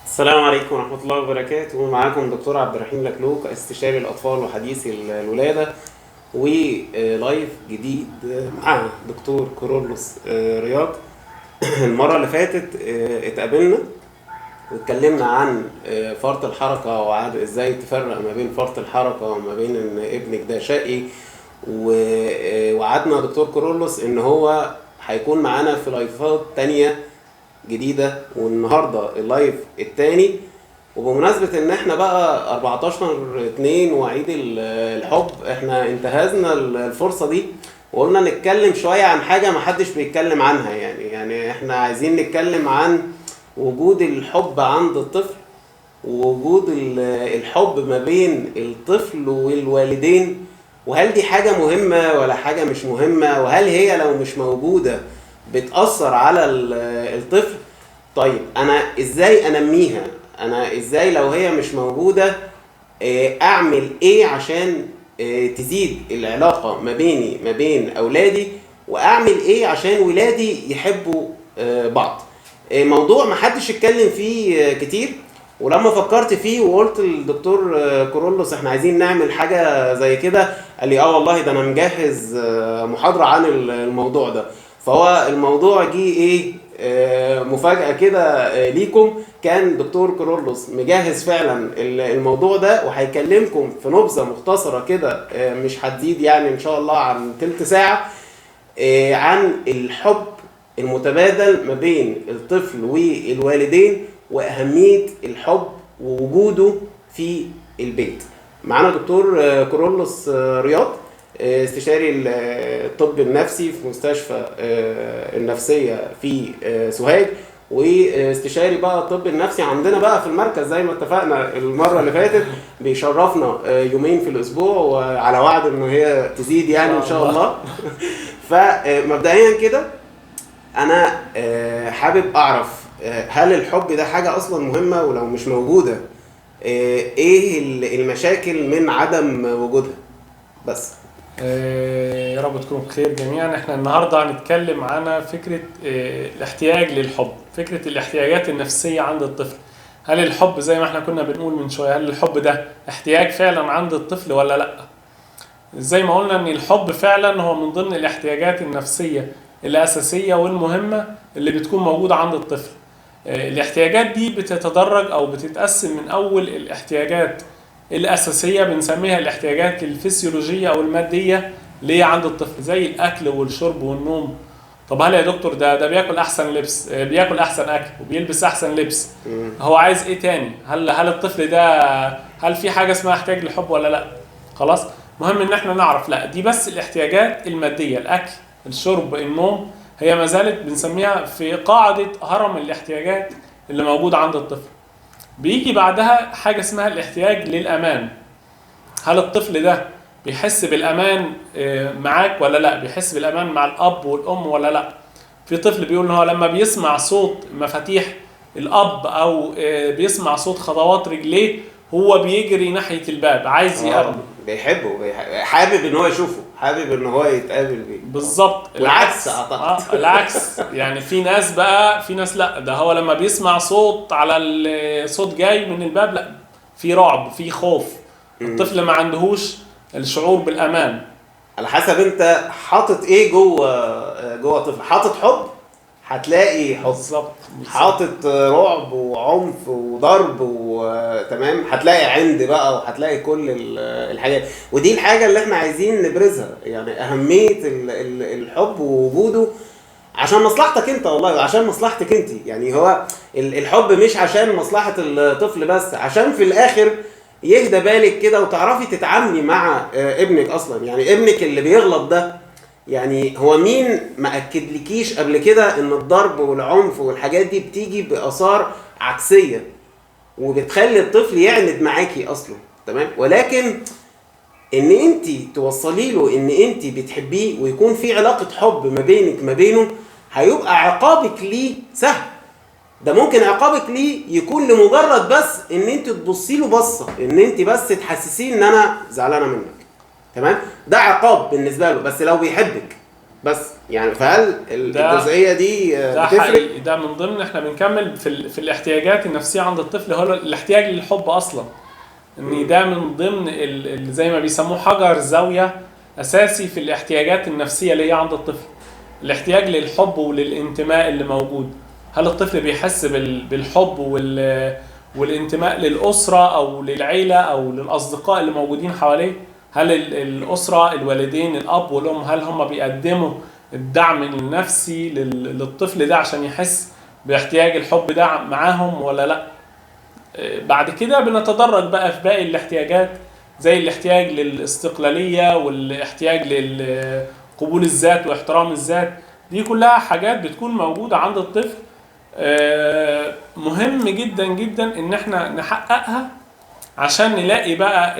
السلام عليكم ورحمة الله وبركاته. معاكم دكتور عبد الرحيم لكلوك، استشاري الأطفال وحديث الولادة، ولايف جديد مع دكتور كورولوس رياض. المرة اللي فاتت اتقابلنا واتكلمنا عن فرط الحركة ازاي تفرق ما بين فرط الحركة وما بين ان ابنك ده شقي، ووعدنا دكتور كورولوس ان هو هيكون معانا في لايفات تانية جديدة، والنهاردة اللايف التاني. وبمناسبة ان احنا بقى 14/2 وعيد الحب، احنا انتهزنا الفرصة دي وقلنا نتكلم شوية عن حاجة محدش بيتكلم عنها. يعني احنا عايزين نتكلم عن وجود الحب عند الطفل، ووجود الحب ما بين الطفل والوالدين، وهل دي حاجة مهمة ولا حاجة مش مهمة، وهل هي لو مش موجودة بتأثر على الطفل. طيب أنا إزاي أنميها؟ أنا إزاي لو هي مش موجودة أعمل إيه عشان تزيد العلاقة ما بيني ما بين أولادي، وأعمل إيه عشان ولادي يحبوا بعض؟ موضوع محدش اتكلم فيه كتير، ولما فكرت فيه وقلت للدكتور كورولوس احنا عايزين نعمل حاجة زي كده، قال لي والله ده انا مجهز محاضرة عن الموضوع ده. فهو الموضوع جه ايه مفاجأة كده ليكم. كان دكتور كورولوس مجهز فعلا الموضوع ده، وهيكلمكم في نبذة مختصرة كده مش هتزيد يعني ان شاء الله عن تلت ساعة عن الحب المتبادل ما بين الطفل والوالدين، وأهمية الحب ووجوده في البيت. معنا دكتور كورولوس رياض، استشاري الطب النفسي في مستشفى النفسية في سوهاج، واستشاري بقى الطب النفسي عندنا بقى في المركز زي ما اتفقنا المرة اللي فاتت. بيشرفنا يومين في الأسبوع، وعلى وعد إن هي تزيد يعني إن شاء الله. فمبدئيا كده أنا حابب أعرف هل الحب ده حاجة أصلا مهمة؟ ولو مش موجودة إيه المشاكل من عدم وجودها؟ بس يا رب تكونوا بخير جميعا. احنا النهاردة هنتكلم عن فكرة الاحتياج للحب، فكرة الاحتياجات النفسية عند الطفل. هل الحب زي ما احنا كنا بنقول من شوية، هل الحب ده احتياج فعلا عند الطفل ولا لا؟ زي ما قلنا ان الحب فعلا هو من ضمن الاحتياجات النفسية الأساسية والمهمة اللي بتكون موجودة عند الطفل. الاحتياجات دي بتتدرج أو بتتقسم من أول الاحتياجات الأساسية بنسميها الاحتياجات الفسيولوجية أو المادية اللي هي عند الطفل، زي الأكل والشرب والنوم. طب هل يا دكتور ده بياكل أحسن لبس، بياكل أحسن أكل وبيلبس أحسن لبس، هو عايز إيه تاني؟ هل الطفل ده هل في حاجة اسمها احتياج لحب ولا لأ؟ خلاص، مهم إن احنا نعرف لأ، دي بس الاحتياجات المادية، الأكل الشرب النوم، هي ما زالت بنسميها في قاعدة هرم الاحتياجات اللي موجودة عند الطفل. بيجي بعدها حاجة اسمها الاحتياج للأمان. هل الطفل ده بيحس بالأمان معاك ولا لا؟ بيحس بالأمان مع الأب والأم ولا لا؟ في طفل بيقول إن هو لما بيسمع صوت مفاتيح الأب أو بيسمع صوت خطوات رجليه هو بيجري ناحية الباب عايز يقابله، بيحبه، حابب ان هو يشوفه، حابب ان هو يتقابل بيه. بالظبط العكس اعتقد. العكس. يعني في ناس لا، ده هو لما بيسمع صوت على الصوت جاي من الباب لا، في رعب، في خوف. الطفل ما عندهوش الشعور بالامان. على حسب انت حاطط ايه جوه طفل. حاطط حب هتلاقي حب، بالظبط. حاطط رعب وعنف وضرب وتمام هتلاقي عند بقى، وهتلاقي كل الحاجات. ودي الحاجة اللي احنا عايزين نبرزها، يعني أهمية الحب ووجوده عشان مصلحتك انت والله، وعشان مصلحتك انت. يعني هو الحب مش عشان مصلحة الطفل بس، عشان في الآخر يهدى بالك كده وتعرفي تتعاملي مع ابنك أصلا. يعني ابنك اللي بيغلط ده، يعني هو مين ما اكدلكيش قبل كده ان الضرب والعنف والحاجات دي بتيجي باثار عكسيه وبتخلي الطفل يعند معاكي اصلا، تمام؟ ولكن ان انت توصلي له ان انت بتحبيه ويكون في علاقه حب ما بينك ما بينه، هيبقى عقابك ليه سهل. ده ممكن عقابك ليه يكون لمجرد بس ان انت تبصي له بصه، ان انت بس تحسسيه ان انا زعلانه منك، تمام؟ ده عقاب بالنسبه له بس لو بيحبك. بس يعني فهل الجزئيه دي ده بتفرق؟ حقيقي، ده من ضمن احنا بنكمل في الاحتياجات النفسيه عند الطفل، هو الاحتياج للحب اصلا. ان ده من ضمن زي ما بيسموه حجر زاويه اساسي في الاحتياجات النفسيه اللي هي عند الطفل. الاحتياج للحب وللانتماء اللي موجود. هل الطفل بيحس بالحب والانتماء للاسره او للعيله او للاصدقاء اللي موجودين حواليه؟ هل الاسره، الوالدين، الاب والام، هل هم بيقدموا الدعم النفسي للطفل ده عشان يحس باحتياج الحب ده معاهم ولا لا؟ بعد كده بنتدرج بقى في باقي الاحتياجات، زي الاحتياج للاستقلالية والاحتياج لقبول الذات واحترام الذات. دي كلها حاجات بتكون موجودة عند الطفل، مهم جدا جدا ان احنا نحققها عشان نلاقي بقى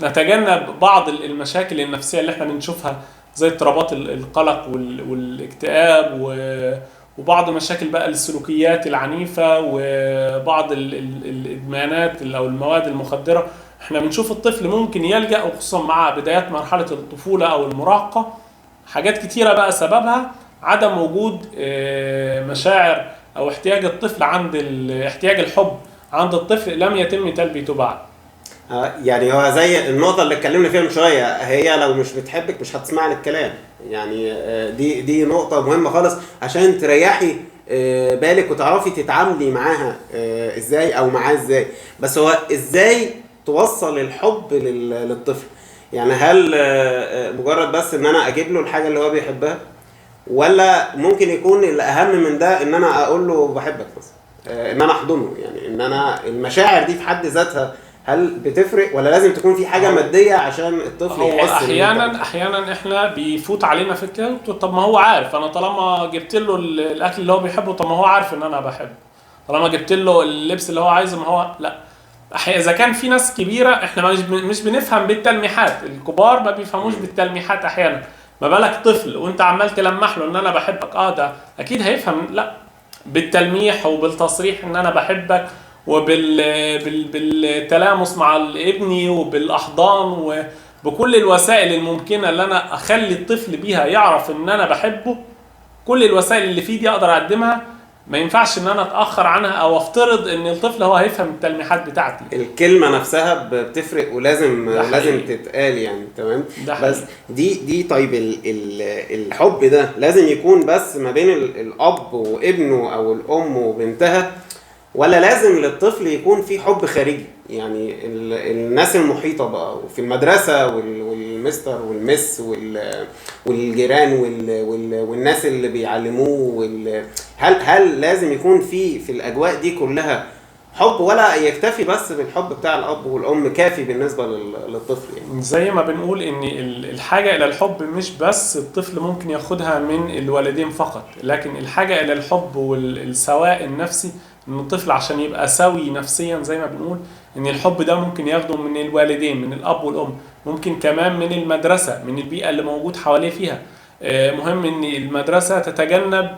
نتجنب بعض المشاكل النفسية اللي احنا بنشوفها، زي اضطرابات القلق والاكتئاب وبعض مشاكل بقى السلوكيات العنيفة وبعض الإدمانات أو المواد المخدرة. احنا بنشوف الطفل ممكن يلجأ، وخصوصا مع بدايات مرحلة الطفولة أو المراهقة، حاجات كتيرة بقى سببها عدم وجود مشاعر أو احتياج الطفل احتياج الحب عند الطفل لم يتم تلبيته بعد. يعني هو زي النقطة اللي اتكلمنا فيها من شوية، هي لو مش بتحبك مش هتسمع لك كلام. يعني دي نقطة مهمة خالص عشان تريحي بالك وتعرفي تتعاملي معاها ازاي او معاه ازاي. بس هو ازاي توصل الحب للطفل؟ يعني هل مجرد بس ان انا اجيب له الحاجة اللي هو بيحبها، ولا ممكن يكون الاهم من ده ان انا اقول له بحبك بس، ان انا احضنه؟ يعني ان انا المشاعر دي في حد ذاتها هل بتفرق، ولا لازم تكون في حاجه ماديه عشان الطفل هو يحس؟ احيانا احنا بيفوت علينا فكره، طب ما هو عارف، انا طالما جبت له الاكل اللي هو بيحبه، طب ما هو عارف ان انا بحبه. طالما جبت له اللبس اللي هو عايزه، ما هو لا. اذا كان في ناس كبيره احنا مش بنفهم بالتلميحات، الكبار ما بيفهموش بالتلميحات احيانا، ما بالك طفل وانت عمال تلمح له ان انا بحبك؟ ده اكيد هيفهم لا، بالتلميح وبالتصريح ان انا بحبك، وبالتلامس مع ابني وبالاحضان وبكل الوسائل الممكنه اللي انا اخلي الطفل بيها يعرف ان انا بحبه. كل الوسائل اللي فيه دي اقدر اقدمها، ما ينفعش ان انا اتاخر عنها او افترض ان الطفل هو هيفهم التلميحات بتاعتي. الكلمه نفسها بتفرق، ولازم تتقال يعني. تمام. بس دي طيب الحب ده لازم يكون بس ما بين الاب وابنه او الام وبنتها، ولا لازم للطفل يكون في حب خارجي؟ يعني الناس المحيطة بقى في المدرسة والمستر والمس والجيران والناس اللي بيعلموه هل لازم يكون في الأجواء دي كلها حب، ولا يكتفي بس بالحب بتاع الأب والأم كافي بالنسبة للطفل؟ يعني زي ما بنقول ان الحاجة الى الحب مش بس الطفل ممكن ياخدها من الوالدين فقط، لكن الحاجة الى الحب والسواء النفسي، ان الطفل عشان يبقى سوي نفسيا زي ما بنقول، ان الحب ده ممكن ياخده من الوالدين، من الاب والام، ممكن كمان من المدرسة، من البيئة اللي موجود حواليه فيها. مهم ان المدرسة تتجنب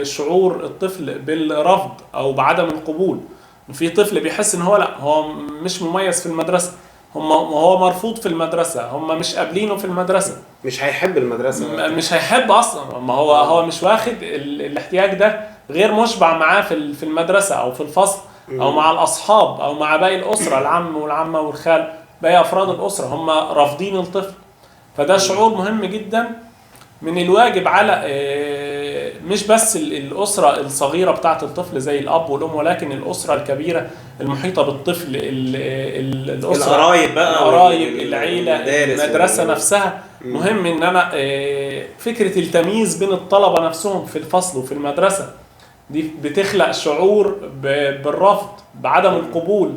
شعور الطفل بالرفض او بعدم القبول. في طفل بيحس ان هو لا، هو مش مميز في المدرسة، هو مرفوض في المدرسة، هم مش قابلينه في المدرسة، مش هيحب المدرسة، مش هيحب اصلا، ما هو مش واخد الاحتياج ده، غير مشبع معاه في المدرسة او في الفصل او مع الاصحاب او مع باقي الاسرة، العم والعمة والخال، باقي افراد الاسرة هم رافضين الطفل. فده شعور مهم جدا. من الواجب على مش بس الأسرة الصغيرة بتاعت الطفل زي الأب والأم، ولكن الأسرة الكبيرة المحيطة بالطفل، الأسرة، القرايب بقى، القرايب، العيلة، المدرسة نفسها. مهم إن أنا فكرة التمييز بين الطلبة نفسهم في الفصل وفي المدرسة دي بتخلق شعور بالرفض، بعدم القبول،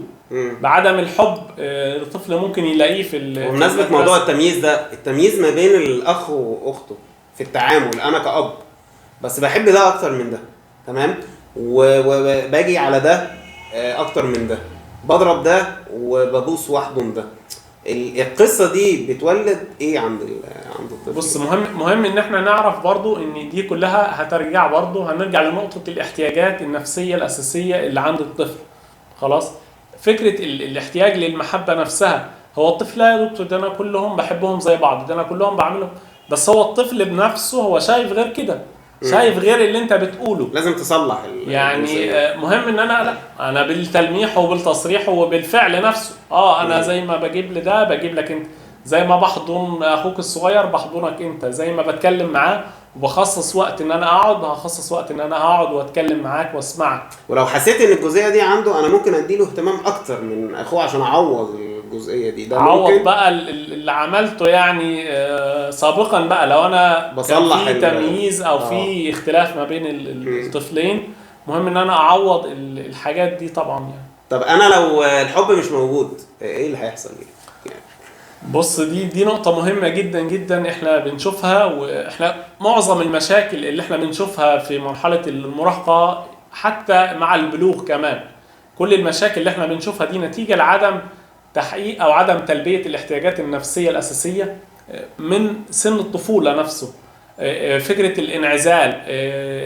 بعدم الحب الطفل ممكن يلاقيه في وبمناسبة موضوع التمييز ده، التمييز ما بين الأخ وأخته في التعامل، أنا كأب بس بحب ده أكتر من ده، تمام، وباجي على ده أكتر من ده، بضرب ده وببوس واحضن ده. القصة دي بتولد إيه عند الطفل؟ بص، مهم إن إحنا نعرف برضو إن دي كلها هترجع برضو، هنرجع لنقطة الاحتياجات النفسية الأساسية اللي عند الطفل. خلاص، فكرة الاحتياج للمحبة نفسها. هو الطفل لا يا دكتور، ده أنا كلهم بحبهم زي بعض، ده أنا كلهم بعملهم، بس هو الطفل بنفسه هو شايف غير كده، شايف غير اللي انت بتقوله. لازم تصلح يعني مهم ان انا بالتلميح وبالتصريح وبالفعل نفسه. انا زي ما بجيب لده بجيب لك انت، زي ما بحضن اخوك الصغير بحضنك انت، زي ما بتكلم معاه وبخصص وقت ان انا اقعد، هخصص وقت ان انا هقعد واتكلم معاك واسمعك. ولو حسيت ان الجزئيه دي عنده، انا ممكن اديله اهتمام اكتر من اخوه عشان اعوض الجزئيه دي. ده عوض ممكن بقى اللي عملته يعني سابقا بقى، لو انا بصلح كان في تمييز او في اختلاف ما بين الطفلين، مهم ان انا اعوض الحاجات دي طبعا يعني. طب انا لو الحب مش موجود، ايه اللي هيحصل يعني؟ بص، دي نقطة مهمة جدا جدا احنا بنشوفها، واحنا معظم المشاكل اللي احنا بنشوفها في مرحلة المراهقة حتى مع البلوغ كمان، كل المشاكل اللي احنا بنشوفها دي نتيجة لعدم تحقيق او عدم تلبية الاحتياجات النفسية الأساسية من سن الطفولة نفسه. فكرة الانعزال،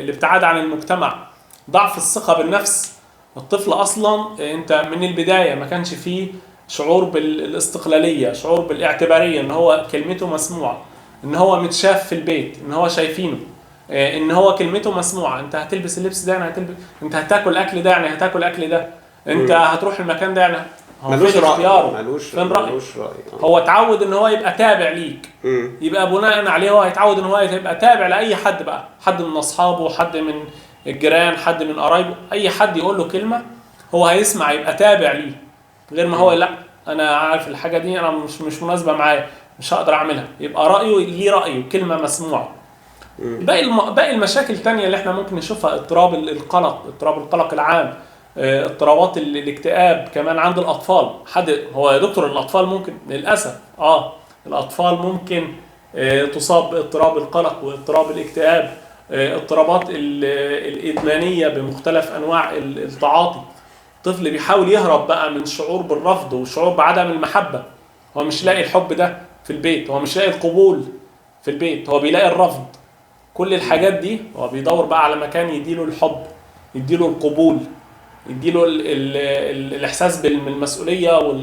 الابتعاد عن المجتمع، ضعف الثقة بالنفس. الطفل اصلا انت من البداية ما كانش فيه شعور بالاستقلالية، شعور بالاعتبارية، ان هو كلمته مسموعة، ان هو متشاف في البيت، ان هو شايفينه، ان هو كلمته مسموعة. انت هتلبس اللبس ده يعني هتلبس، انت هتاكل اكل ده يعني هتاكل اكل ده، انت هتروح المكان ده يعني. هو ملوش فين اختياره؟ فين رأي؟ هو اتعود ان هو يبقى تابع ليك، يبقى بناء عليه هو هيتعود ان هو يبقى تابع لاي حد بقى، حد من اصحابه، حد من الجيران، حد من قرايبه، اي حد يقول له كلمة هو هيسمع، يبقى تابع ليه. غير ما هو لا، انا عارف الحاجه دي انا مش مناسبه معايا، مش هقدر اعملها، يبقى رايه ليه رايه، كلمه مسموعه. باقي المشاكل الثانيه اللي احنا ممكن نشوفها، اضطراب القلق العام، اضطرابات الاكتئاب كمان عند الاطفال. هو يا دكتور الاطفال ممكن للاسف الاطفال ممكن تصاب باضطراب القلق واضطراب الاكتئاب، اضطرابات الادمانيه بمختلف انواع التعاطي. طفل بيحاول يهرب بقى من شعور بالرفض وشعور بعدم المحبة، هو مش لاقي الحب ده في البيت، هو مش لاقي القبول في البيت، هو بيلاقي الرفض. كل الحاجات دي هو بيدور بقى على مكان يديله الحب، يديله القبول، يديله الإحساس بالمسؤولية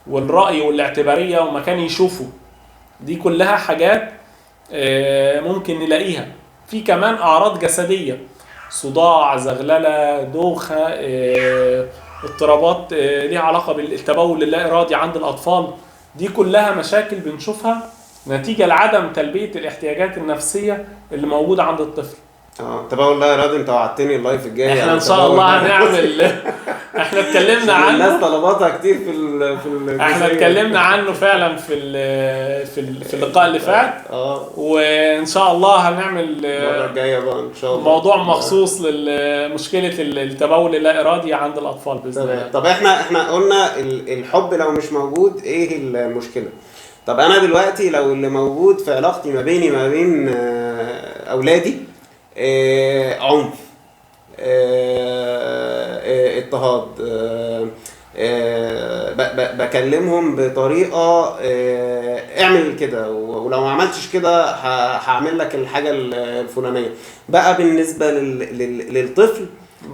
والرأي والاعتبارية، ومكان يشوفه. دي كلها حاجات ممكن نلاقيها. في كمان أعراض جسدية، صداع، زغللة، دوخة، اضطرابات ليها علاقة بالتبول اللا إرادي عند الأطفال. دي كلها مشاكل بنشوفها نتيجة لعدم تلبية الاحتياجات النفسية اللي موجودة عند الطفل. تبول لا إرادي، انت وعدتني اللايف الجاي احنا ان شاء الله هنعمل احنا اتكلمنا عنه، الناس طلباتها كتير احنا اتكلمنا عنه فعلا في اللقاء اللي فات. وان شاء الله هنعمل المره الجايه بقى ان شاء الله موضوع مخصوص لمشكله التبول اللا ارادي عند الاطفال باذن الله. طب احنا قلنا الحب لو مش موجود ايه المشكله. طب انا دلوقتي لو اللي موجود في علاقتي ما بيني ما بين اولادي عنف، اضطهاد، بكلمهم بطريقة اعمل كده، ولو ما عملتش كده هعمل لك الحاجة الفلانية. بقى بالنسبة للطفل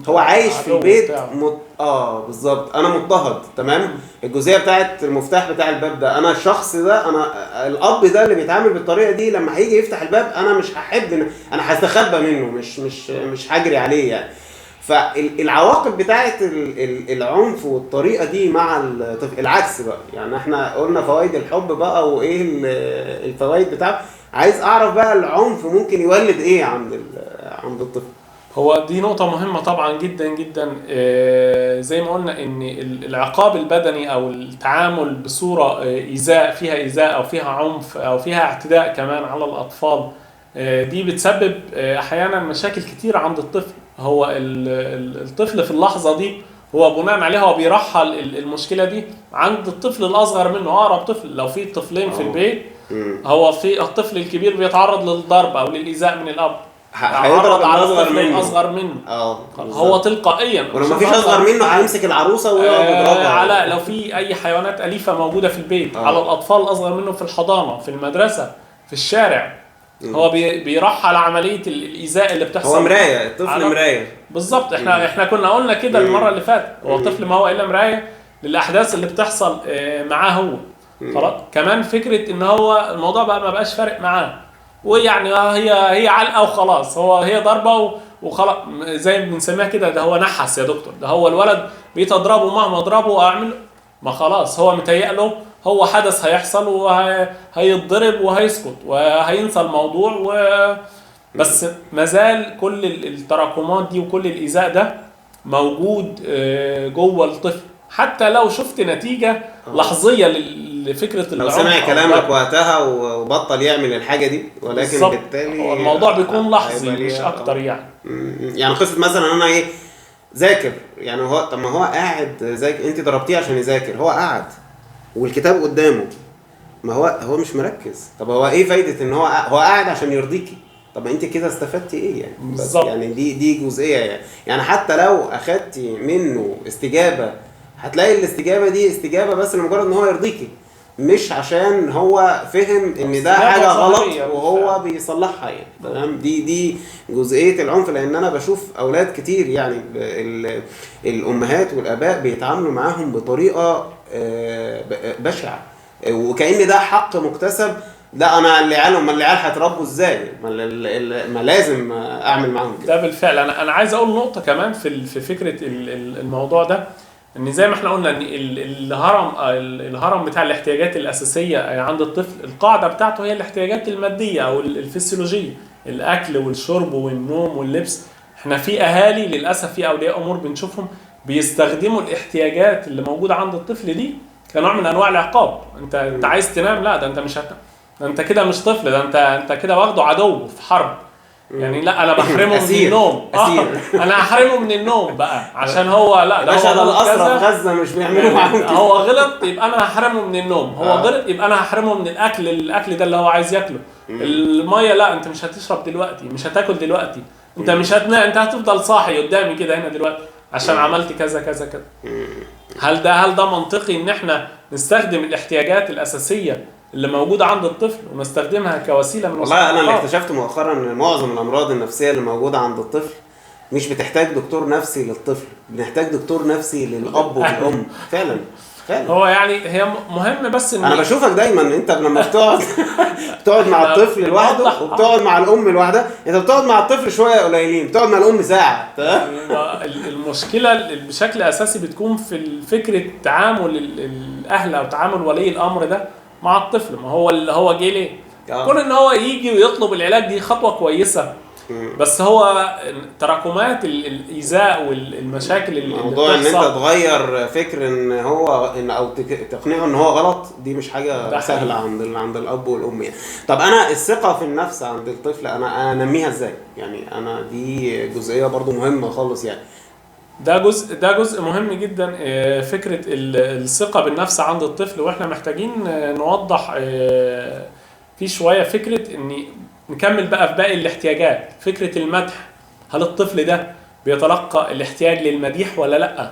هو عايش في البيت بالظبط، انا مضطهد. تمام. الجزئيه بتاعت المفتاح بتاع الباب ده، انا الشخص ده، انا الاب ده اللي بيتعامل بالطريقه دي، لما هيجي يفتح الباب انا مش هحب، انا هستخبى منه، مش هجري عليه يعني. فالعواقب بتاعت العنف والطريقه دي مع الطفل العكس بقى. يعني احنا قلنا فوائد الحب بقى وايه الفوائد بتاعه، عايز اعرف بقى العنف ممكن يولد ايه عند الطفل. هو دي نقطة مهمة طبعا جدا جدا. زي ما قلنا ان العقاب البدني او التعامل بصورة فيها ايذاء او فيها عنف او فيها اعتداء كمان على الاطفال، دي بتسبب احيانا مشاكل كتير عند الطفل. هو الطفل في اللحظة دي هو بناء عليها هو بيرحل المشكلة دي عند الطفل الاصغر منه، اقرب طفل. لو في طفلين في البيت، هو في الطفل الكبير بيتعرض للضرب او للايذاء من الاب، هيضرب على الاصغر منه. هو تلقائيا، ولو مفيش اصغر منه هيمسك العروسه ويقعد يضربها. على لو في اي حيوانات اليفه موجوده في البيت، على الاطفال الاصغر منه في الحضانه، في المدرسه، في الشارع. هو بيرحل عمليه الايذاء اللي بتحصل. هو مرايه، الطفل مرايه بالظبط. احنا كنا قلنا كده المره اللي فاتت، هو الطفل ما هو الا مرايه للاحداث اللي بتحصل معاه هو. خلاص. كمان فكره ان هو الموضوع بقى ما بقاش فارق معاه، ويعني هي علقه وخلاص، هي ضربه وخلاص، زي ما بنسميها كده، ده هو نحس يا دكتور، ده هو الولد بقيت اضربه مهما اضربه واعمل، ما خلاص هو متهيأ له هو حدث هيحصل وهيتضرب وهيسكت وهينسى الموضوع بس مازال كل التراكمات دي وكل الإيذاء ده موجود جوه الطفل، حتى لو شفت نتيجة لحظية لفكرة لو سمع كلامك وقتها وبطل يعمل الحاجة دي، ولكن بالتالي هو الموضوع بيكون لحظي مش أكتر يعني. يعني قصة مثلا أنا إيه ذاكر، يعني هو طب ما هو قاعد ذاكر، أنت ضربتيه عشان يذاكر، هو قاعد والكتاب قدامه، ما هو مش مركز، طب هو إيه فايدة إن هو قاعد عشان يرضيكي؟ طب انت كده استفدتي ايه يعني؟ بالظبط. يعني دي جزئيه يعني حتى لو اخدتي منه استجابه، هتلاقي الاستجابه دي استجابه بس لمجرد ان هو يرضيكي، مش عشان هو فهم ان ده حاجه غلط وهو بيصلحها يعني. تمام. دي جزئيه العنف، لان انا بشوف اولاد كتير يعني الامهات والاباء بيتعاملوا معاهم بطريقه بشعه، وكأن ده حق مكتسب. لا انا العيال هيتربوا ازاي؟ ما لازم اعمل معاهم كده. ده بالفعل انا عايز اقول نقطه كمان في فكره الموضوع ده، ان زي ما احنا قلنا ان الهرم بتاع الاحتياجات الاساسيه عند الطفل، القاعده بتاعته هي الاحتياجات الماديه او الفسيولوجيه، الاكل والشرب والنوم واللبس. احنا في اهالي للاسف، في اولياء امور بنشوفهم بيستخدموا الاحتياجات اللي موجوده عند الطفل دي كنوع من انواع العقاب. انت عايز تنام، لا ده انت مش هتنام، ده انت كده مش طفل، ده انت كده واخده عدو في حرب يعني. لا انا بحرمه من النوم، انا هحرمه من النوم بقى عشان هو لا ده باشا، ده الاسرى في غزه مش بيعملوا معاهم كده. هو غلط يبقى انا هحرمه من النوم، هو غلط يبقى انا هحرمه من الاكل ده اللي هو عايز ياكله. الميه، لا انت مش هتشرب دلوقتي، مش هتاكل دلوقتي، انت مش هتنام، انت هتفضل صاحي قدامي كده هنا دلوقتي عشان عملت كذا كذا كذا. هل ده منطقي ان احنا نستخدم الاحتياجات الاساسيه اللي موجوده عند الطفل ونستخدمها كوسيله من والله انا اللي اكتشفته مؤخرا ان معظم الامراض النفسيه اللي موجوده عند الطفل مش بتحتاج دكتور نفسي للطفل، بنحتاج دكتور نفسي للاب والام. فعلا هو يعني هي مهم، بس انا بشوفك دايما انت لما بتقعد مع الطفل لوحده وبتقعد مع الام لوحدها، انت بتقعد مع الطفل شويه قليلين، بتقعد مع الام ساعه. المشكله بشكل اساسي بتكون في فكره تعامل الاهل او تعامل ولي الامر ده مع الطفل. ما هو جه ليه؟ كون ان هو يجي ويطلب العلاج دي خطوه كويسه، بس هو تراكمات الايذاء والمشاكل اللي موضوع ان انت تغير فكر او تقنعه ان هو غلط، دي مش حاجه سهله عند الاب والام يعني. طب انا الثقه في النفس عند الطفل انا انميها ازاي يعني؟ انا دي جزئيه برضو مهمه خالص يعني. ده جزء مهم جدا، فكره الثقه بالنفس عند الطفل، واحنا محتاجين نوضح في شويه فكره ان نكمل بقى في باقي الاحتياجات. فكرة المدح، هل الطفل ده بيتلقى الاحتياج للمديح ولا لا؟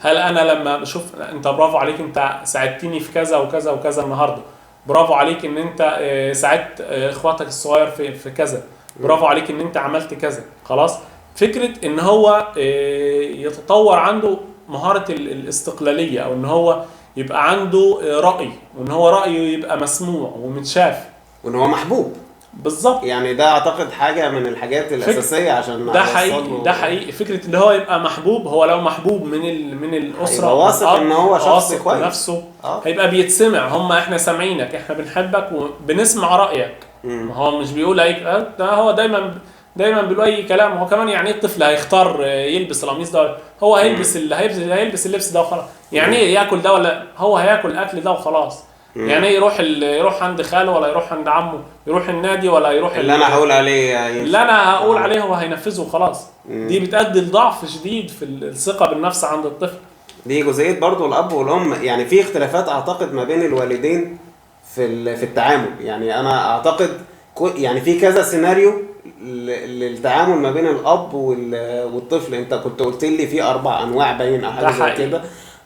هل انا لما بشوف انت برافو عليك، انت ساعدتني في كذا وكذا وكذا النهارده، برافو عليك ان انت ساعدت اخواتك الصغير في كذا، برافو عليك ان انت عملت كذا، خلاص. فكرة ان هو يتطور عنده مهارة الاستقلالية، او ان هو يبقى عنده رأي، وان هو رأيه يبقى مسموع ومتشاف، وان هو محبوب. بالظبط. يعني ده اعتقد حاجه من الحاجات الاساسيه عشان ده حقيقي فكره اللي هو يبقى محبوب. هو لو محبوب من الاسره، هيبقى واثق ان هو شخص كويس نفسه، هيبقى بيتسمع، احنا سامعينك، احنا بنحبك وبنسمع رايك. ما هو مش بيقول اي ده، هو دايما بيقول اي كلام. هو كمان يعني الطفل هيختار يلبس القميص ده، هو هيلبس هيلبس اللبس ده وخلاص. يعني ايه ياكل ده، ولا هو هياكل اكل ده وخلاص. يعني يروح عند خاله ولا يروح عند عمه، يروح النادي ولا يروح اللي انا هقول عليه اللي انا هقول عليه هو هينفذه وخلاص. دي بتؤدي لضعف شديد في الثقه بالنفس عند الطفل. دي جزئيه برضو الاب والام، يعني في اختلافات اعتقد ما بين الوالدين في التعامل. يعني انا اعتقد يعني في كذا سيناريو للتعامل ما بين الاب والطفل. انت كنت قلت لي في 4 انواع باين او حاجه زي كده،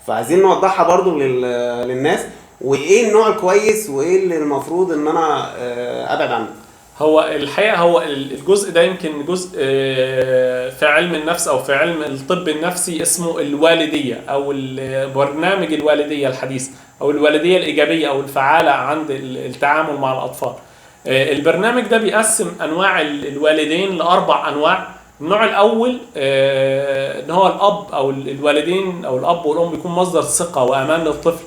فعايزين نوضحها برضو للناس، وايه النوع الكويس وايه اللي المفروض ان انا ابعد عنه. هو الحقيقه هو الجزء ده يمكن جزء في علم النفس او في علم الطب النفسي اسمه الوالديه، او برنامج الوالديه الحديث، او الوالديه الايجابيه او الفعاله عند التعامل مع الاطفال. البرنامج ده بيقسم انواع الوالدين لاربع انواع. النوع الاول ان هو الاب او الوالدين او الاب والام بيكون مصدر ثقه وامان للطفل.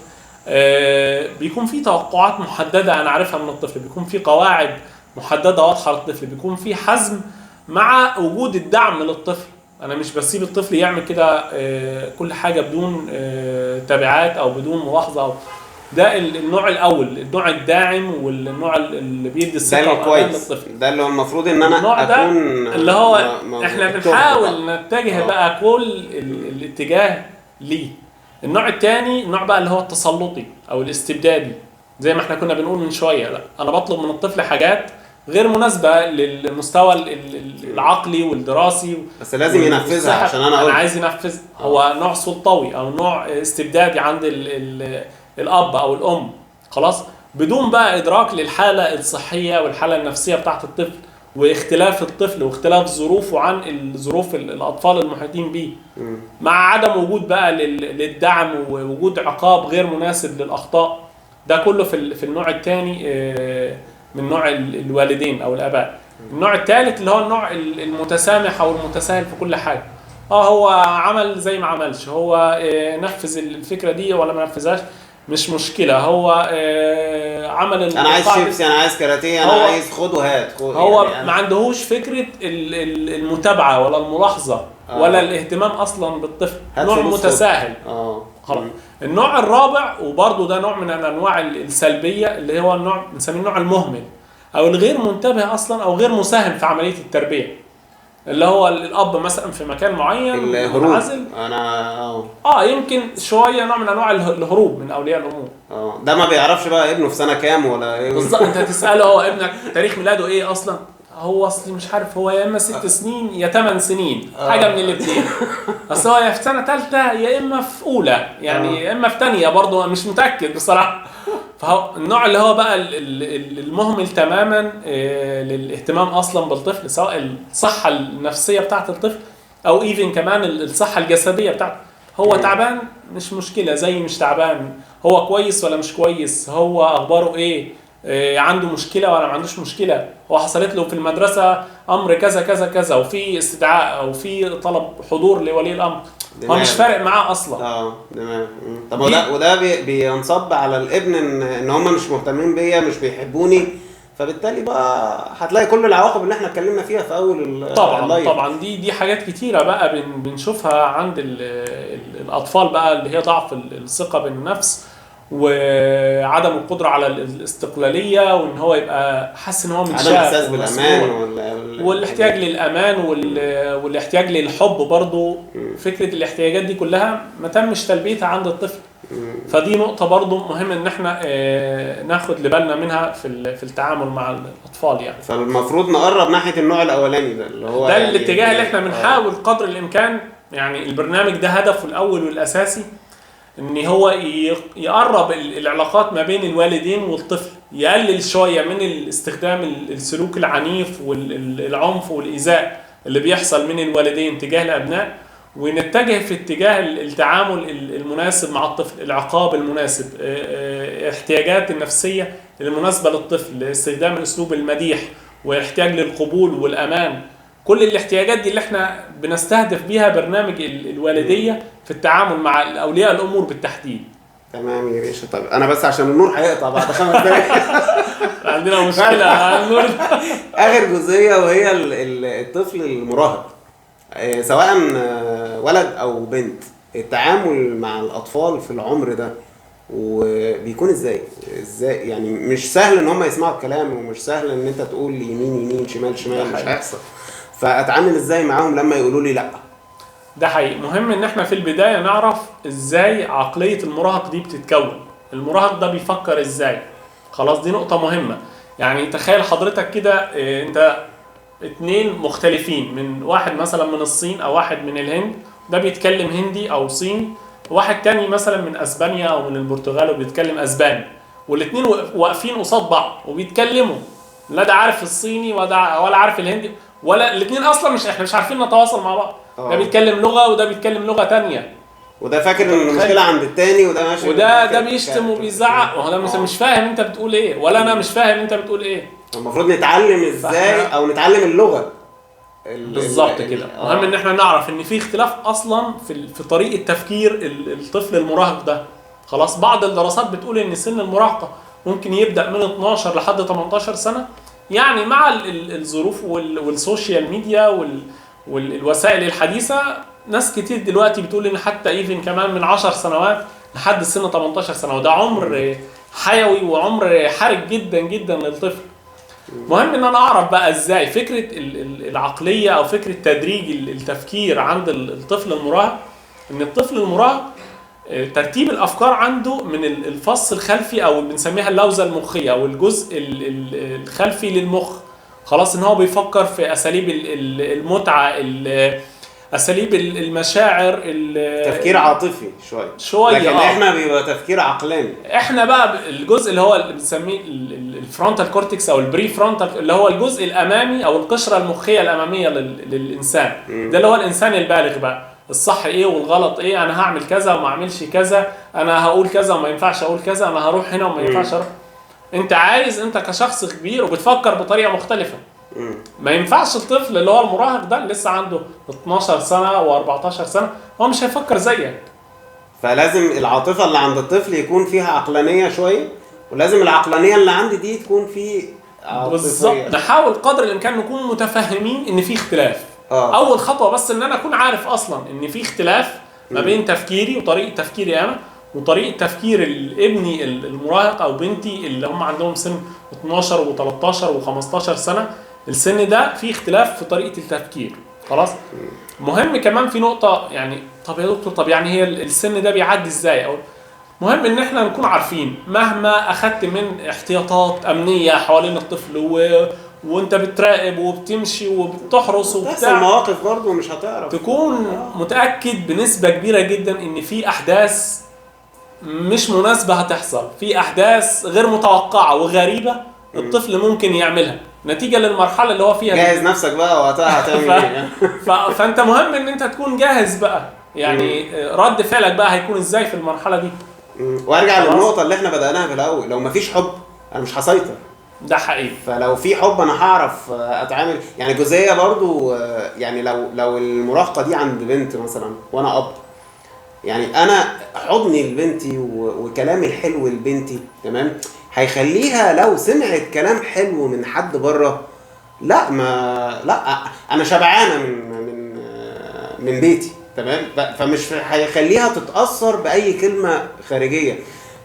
بيكون في توقعات محدده انا عارفها من الطفل، بيكون في قواعد محدده واضحه للطفل، بيكون في حزم مع وجود الدعم للطفل. انا مش بسيب الطفل يعمل كده كل حاجه بدون تبعات او بدون ملاحظه ده النوع الاول، النوع الداعم والنوع اللي بيدي الثقه والامان للطفل. ده اللي هو المفروض ان انا النوع ده اكون اللي هو احنا بنحاول نتجه بقى كل الاتجاه ليه. النوع الثاني النوع بقى اللي هو التسلطي او الاستبدادي، زي ما احنا كنا بنقول من شويه، لا انا بطلب من الطفل حاجات غير مناسبه للمستوى العقلي والدراسي، بس لازم ينفذها عشان انا عايز ينفذ. هو نوع سلطوي او نوع استبدادي عند الاب او الام، خلاص، بدون بقى ادراك للحاله الصحيه والحاله النفسيه بتاعه الطفل واختلاف الطفل واختلاف ظروفه عن الظروف الاطفال المحيطين به، مع عدم وجود بقى للدعم ووجود عقاب غير مناسب للاخطاء. ده كله في النوع الثاني من نوع الوالدين او الاباء. النوع الثالث اللي هو النوع المتسامح او المتساهل في كل حاجه. هو عمل زي ما عملش، هو نفذ الفكره دي ولا ما نفذهاش مش مشكله، هو عمل انا عايز شيبسي، انا عايز كاراتيه، انا عايز خد وهات. هو يعني ما عندهوش فكره المتابعه ولا الملاحظه ولا الاهتمام اصلا بالطفل. نوع متساهل. خلاص. النوع الرابع وبرضه ده نوع من الانواع السلبيه اللي هو النوع بنسميه النوع المهمل او الغير منتبه اصلا او غير مساهم في عمليه التربيه، اللي هو الاب مثلا في مكان معين منعزل. انا يمكن شويه نوع من انواع الهروب من اولياء الامور. ده ما بيعرفش بقى ابنه في سنه كام ولا ايه بالظبط. انت تساله هو ابنك تاريخ ميلاده ايه اصلا، هو اصلي مش عارف، هو يا اما 6 سنين يا 8 سنين، حاجه من الاثنين. بس هو يا في سنه ثالثه يا اما في اولى، يعني يا اما في ثانيه برضه، مش متاكد بصراحه. فهو النوع اللي هو بقى المهمل تماما للاهتمام اصلا بالطفل، سواء الصحه النفسيه بتاعه الطفل او ايفن كمان الصحه الجسديه بتاعته. هو تعبان مش مشكله، زي مش تعبان، هو كويس ولا مش كويس، هو اخباره ايه، عنده مشكله ولا ما عندوش مشكله، هو حصلت له في المدرسه امر كذا كذا كذا وفي استدعاء او في طلب حضور لولي الامر، هو مش فارق معاه اصلا. تمام. طب وده بينصب على الابن ان هم مش مهتمين بيا، مش بيحبوني، فبالتالي بقى هتلاقي كل العواقب اللي احنا اتكلمنا فيها في اول طبعا دي حاجات كتيره بقى بنشوفها عند الاطفال بقى، اللي هي ضعف الثقه بالنفس وعدم القدره على الاستقلاليه، وان هو يبقى حاسس ان هو متشاف، عدم الاحساس بالامان والاحتياج للامان والاحتياج للحب برضو. فكره الاحتياجات دي كلها ما تمش تلبيتها عند الطفل. فدي نقطه برضو مهم ان احنا ناخد بالنا منها في التعامل مع الاطفال يعني. فالمفروض نقرب ناحيه النوع الاولاني ده اللي هو ده يعني الاتجاه اللي احنا بنحاول قدر الامكان. يعني البرنامج ده هدفه الاول والاساسي ان هو يقرب العلاقات ما بين الوالدين والطفل، يقلل شويه من الاستخدام السلوك العنيف والعنف والايذاء اللي بيحصل من الوالدين تجاه الابناء، ونتجه في اتجاه التعامل المناسب مع الطفل، العقاب المناسب، احتياجات النفسيه المناسبه للطفل، استخدام الاسلوب المديح واحتياج للقبول والامان. كل الاحتياجات دي اللي احنا بنستهدف بيها برنامج الوالديه في التعامل مع اولياء الامور بالتحديد. تمام يا باشا. طب انا بس عشان النور هيقطع بعد 5 دقايق عندنا مشكله على النور. اخر جزئيه وهي الطفل المراهق، سواء ولد او بنت، التعامل مع الاطفال في العمر ده وبيكون ازاي يعني مش سهل ان هم يسمعوا الكلام، ومش سهل ان انت تقول يمين شمال مش هيحصل. فاتعامل ازاي معاهم لما يقولوا لي لا؟ ده حقيقي مهم ان احنا في البدايه نعرف ازاي عقليه المراهق دي بتتكون، المراهق ده بيفكر ازاي. خلاص، دي نقطه مهمه. يعني تخيل حضرتك كده انت 2 مختلفين، من واحد مثلا من الصين او واحد من الهند، ده بيتكلم هندي او صيني، واحد تاني مثلا من اسبانيا او من البرتغال وبيتكلم اسباني، والاثنين واقفين قصاد بعض وبيتكلموا، لا ده عارف الصيني ولا عارف الهندي، ولا الاثنين اصلا احنا مش عارفين نتواصل مع بعض. ده بيتكلم لغه وده بيتكلم لغه تانية، وده فاكر ان المشكله عند التاني، وده ماشي وده بيشتم وبيزعق، وهو ده مش فاهم انت بتقول ايه، ولا انا مش فاهم انت بتقول ايه. المفروض نتعلم ازاي او نتعلم اللغه بالظبط كده. مهم ان احنا نعرف ان في اختلاف اصلا في طريقه تفكير الطفل المراهق ده. خلاص، بعض الدراسات بتقول ان سن المراهقه ممكن يبدا من 12 لحد 18 سنه، يعني مع الظروف والسوشيال ميديا والوسائل الحديثه. ناس كتير دلوقتي بتقول ان حتى ايفن كمان من 10 سنوات لحد سن 18 سنه، وده عمر حيوي وعمر حرج جدا جدا للطفل. مهم ان انا اعرف بقى ازاي فكره العقليه او فكره تدريج التفكير عند الطفل المراهق. ان الطفل المراهق ترتيب الافكار عنده من الفص الخلفي او بنسميها اللوزه المخيه او الجزء الخلفي للمخ. خلاص، ان هو بيفكر في اساليب المتعه، اساليب المشاعر، تفكير عاطفي شويه، لكن احنا بيبقى تفكير عقلاني. احنا بقى الجزء اللي هو اللي بنسميه الفرونتال كورتكس او البري فرونتال، اللي هو الجزء الامامي او القشره المخيه الاماميه للانسان. ده اللي هو الانسان البالغ بقى، الصح ايه والغلط ايه، انا هعمل كذا وما اعملش كذا، انا هقول كذا وما ينفعش اقول كذا، انا هروح هنا وما ينفعش اروح. انت عايز، انت كشخص كبير وبتفكر بطريقه مختلفه. ما ينفعش الطفل اللي هو المراهق ده اللي لسه عنده 12 سنه و14 سنه هو مش هيفكر زيك. فلازم العاطفه اللي عند الطفل يكون فيها عقلانيه شويه، ولازم العقلانيه اللي عندي دي تكون في عاطفيه. بالظبط. نحاول قدر الامكان نكون متفاهمين ان في اختلاف. اول خطوه بس ان انا اكون عارف اصلا ان في اختلاف ما بين تفكيري وطريقه تفكيري انا وطريقه تفكير ابني المراهق او بنتي اللي هم عندهم سن 12 و13 و15 سنه. السن ده فيه اختلاف في طريقه التفكير. خلاص. مهم كمان في نقطه، يعني طب يا دكتور، طب يعني هي السن ده بيعدي ازاي؟ او مهم ان احنا نكون عارفين مهما اخدت من احتياطات امنيه حوالين الطفل وانت بتراقب وبتمشي وبتحرس وبتاع، مواقف برضه مش هتعرف تكون متاكد بنسبه كبيره جدا ان في احداث مش مناسبه هتحصل، في احداث غير متوقعه وغريبه الطفل ممكن يعملها نتيجه للمرحله اللي هو فيها. جاهز نفسك بقى وقتها هتعمل ايه؟ فانت مهم ان انت تكون جاهز بقى، يعني رد فعلك بقى هيكون ازاي في المرحله دي. وارجع للنقطه اللي احنا بدأناها في الاول، لو مفيش حب انا مش هسيطر. ده حقيقي. فلو في حب انا هعرف اتعامل. يعني جزئيه برضو، يعني لو المراهقه دي عند بنت مثلا وانا اب، يعني انا حضني لبنتي وكلامي الحلو لبنتي تمام هيخليها لو سمعت كلام حلو من حد بره، لا انا شبعانه من بيتي تمام، فمش هيخليها تتاثر باي كلمه خارجيه.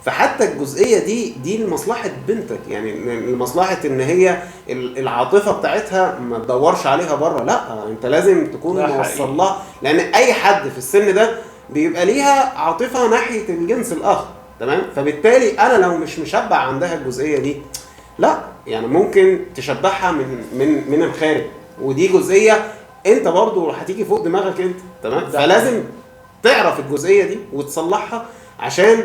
فحتى الجزئيه دي لمصلحه بنتك، يعني لمصلحه ان هي العاطفه بتاعتها ما تدورش عليها بره، لا انت لازم تكون موصل لها، لان اي حد في السن ده بيبقى ليها عاطفه ناحيه الجنس الاخر تمام. فبالتالي انا لو مش مشبع عندها الجزئيه دي، لا يعني ممكن تشبعها من الخارج، ودي جزئيه انت برضو هتيجي فوق دماغك انت تمام. فلازم تعرف الجزئيه دي وتصلحها عشان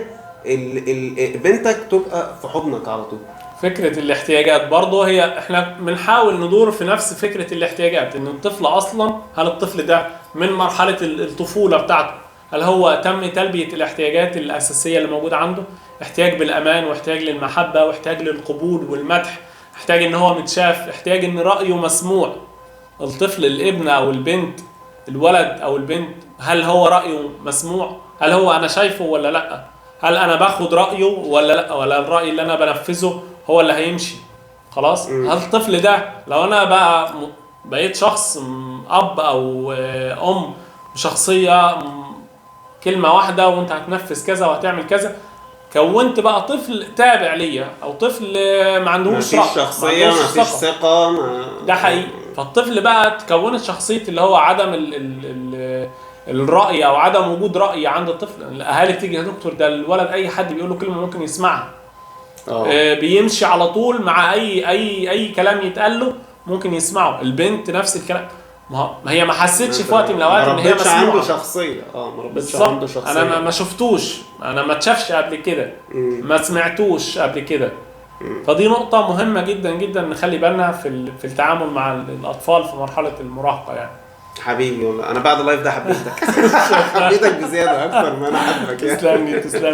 بنتك تبقى في حضنك على طول. فكرة الاحتياجات برضه هي احنا بنحاول ندور في نفس فكرة الاحتياجات، ان الطفل اصلا هل الطفل ده من مرحلة الطفولة بتاعته هل هو تم تلبية الاحتياجات الأساسية اللي موجودة عنده؟ احتياج بالأمان، واحتياج للمحبة، واحتياج للقبول والمدح، احتياج ان هو متشاف، احتياج ان رأيه مسموع. الطفل الابن او البنت، الولد او البنت، هل هو رأيه مسموع؟ هل هو انا شايفه ولا لا؟ هل انا باخد رأيه ولا لا؟ ولا الرأي اللي انا بنفذه هو اللي هيمشي؟ خلاص. هل الطفل ده لو انا بقيت شخص اب او ام بشخصية كلمة واحدة وانت هتنفذ كذا وهتعمل كذا، كونت بقى طفل تابع ليا او طفل ما عندهوش رأي، شخصية ما فيش ثقة. ده حقيقي. فالطفل بقى تكونت شخصية اللي هو عدم الرأي او عدم وجود رأي عند الطفل. الاهالي بتيجي يا دكتور ده الولد اي حد بيقول له كلمة ممكن يسمعها، بيمشي على طول مع اي كلام يتقال له ممكن يسمعه. البنت نفس الكلام، ما هي ما حسيتش في وقت من الاوقات ان هي مسموعه، عنده شخصيه. ما ربتش عنده شخصيه. انا ما شفتوش، انا ما اتشافش قبل كده، ما سمعتوش قبل كده. فدي نقطه مهمه جدا جدا نخلي بالنا في التعامل مع الاطفال في مرحله المراهقه. يعني حبيبي والله انا بعد اللايف ده حبيتك حبيتك بزياده اكتر ما انا حبك. تسلم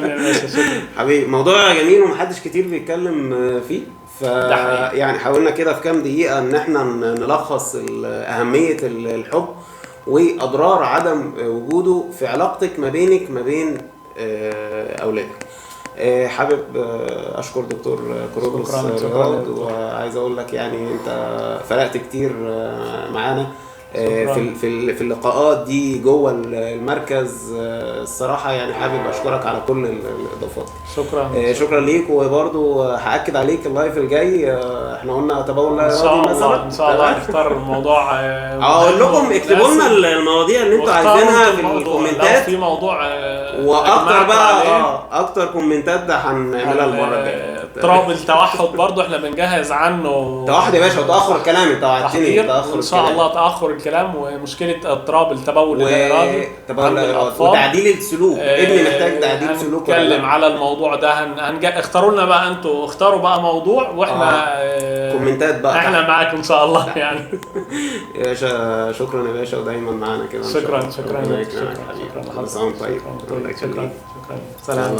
لي يا باشا، شكرا حبيبي. موضوع جميل ومحدش كتير بيتكلم فيه، ده حقيقي. يعني حاولنا كده في كام دقيقة ان احنا نلخص أهمية الحب واضرار عدم وجوده في علاقتك ما بينك ما بين اولادك. حابب اشكر دكتور كرولوس رياض، وعايز اقول لك يعني انت فرقت كتير معانا في اللقاءات دي جوه المركز. الصراحه يعني حابب اشكرك على كل الاضافات. شكرا ليك. وبرضو هاكد عليك اللايف الجاي احنا قلنا تبول لا ارادي مثلا، ان شاء الله نختار الموضوع. اقول لكم اكتبوا لنا المواضيع اللي انتوا عايزينها في الكومنتات، في موضوع واكتر بقى اكتر كومنتات ده هنعملها المره الجايه. اضطراب التوحد برضو احنا بنجهز عنه. توحد يا باشا وتاخر الكلام، انت وعدتني تاخر ان شاء الله تاخر الكلام ومشكله اضطراب التبول اللا ارادي وتعديل السلوك. ابني محتاج تعديل سلوك. نتكلم على الموضوع ده. اختاروا لنا بقى، انتوا اختاروا بقى موضوع واحنا كومنتات بقى احنا معاكم ان شاء الله يعني. يا باشا شكرا يا باشا، ودايما معانا كده. شكرا شكرا. سلام.